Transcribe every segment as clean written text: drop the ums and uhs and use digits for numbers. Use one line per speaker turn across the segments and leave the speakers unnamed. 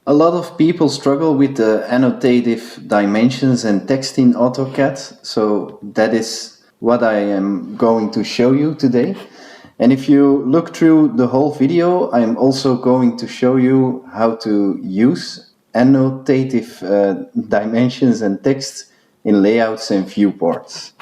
A lot of people struggle with the annotative dimensions and text in AutoCAD, so that is what I am going to show you today. And if you look through the whole video, I am also going to show you how to use annotative dimensions and text in layouts and viewports.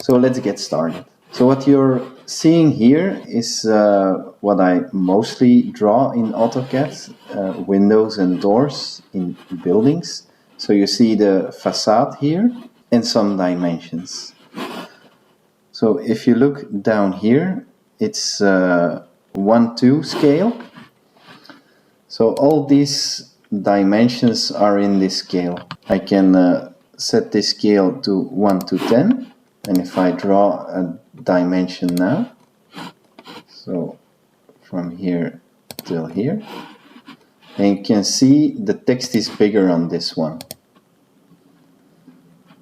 So let's get started. So what you're seeing here is what I mostly draw in AutoCAD, windows and doors in buildings. So you see the facade here and some dimensions. So if you look down here, it's 1:2 scale. So all these dimensions are in this scale. I can set this scale to 1:10, and if I draw a dimension now, so from here till here, and you can see the text is bigger on this one.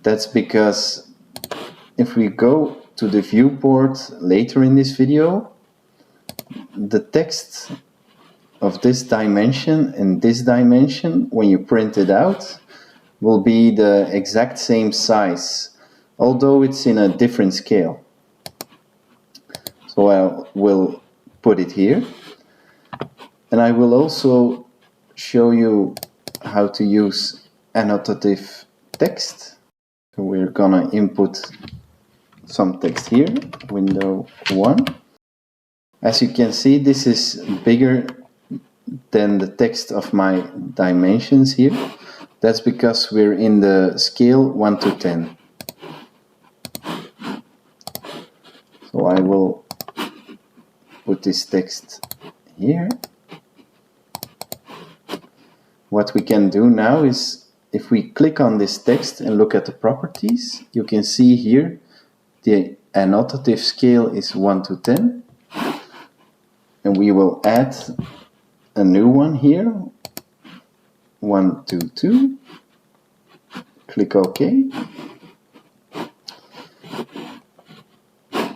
That's because if we go to the viewport later in this video, the text of this dimension and this dimension, when you print it out, will be the exact same size, although it's in a different scale. So I will put it here, and I will also show you how to use annotative text. So we're gonna input some text here, window 1. As you can see, this is bigger than the text of my dimensions here. That's because we're in the scale 1:10. So I will put this text here. What we can do now is, if we click on this text and look at the properties, you can see here the annotative scale is 1:10, and we will add a new one here, 1:2. Click OK.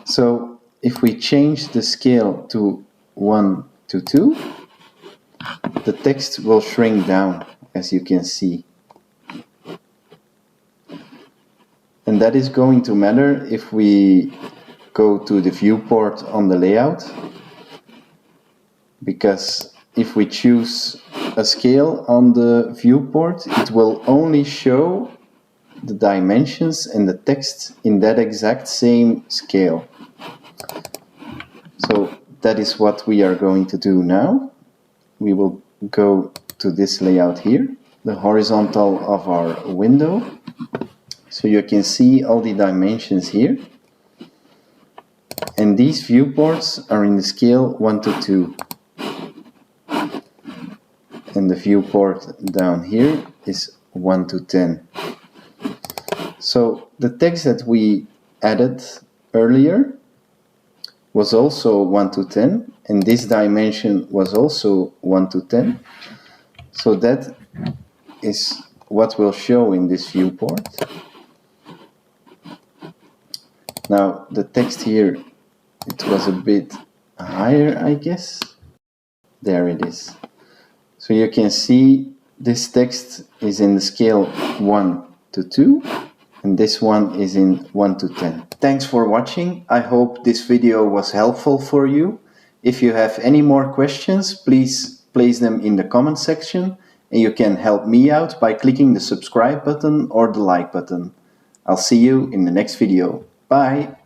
So if we change the scale to 1:2, the text will shrink down, as you can see. And that is going to matter if we go to the viewport on the layout, because if we choose a scale on the viewport, it will only show the dimensions and the text in that exact same scale. So that is what we are going to do now. We will go to this layout here, the horizontal of our window. So you can see all the dimensions here. And these viewports are in the scale 1:2. And the viewport down here is 1:10. So the text that we added earlier was also 1:10, and this dimension was also 1:10. So that is what will show in this viewport. Now the text here, it was a bit higher, I guess. There it is. So you can see this text is in the scale 1:2, and this one is in 1:10. Thanks for watching. I hope this video was helpful for you. If you have any more questions, please place them in the comment section, and you can help me out by clicking the subscribe button or the like button. I'll see you in the next video. Bye!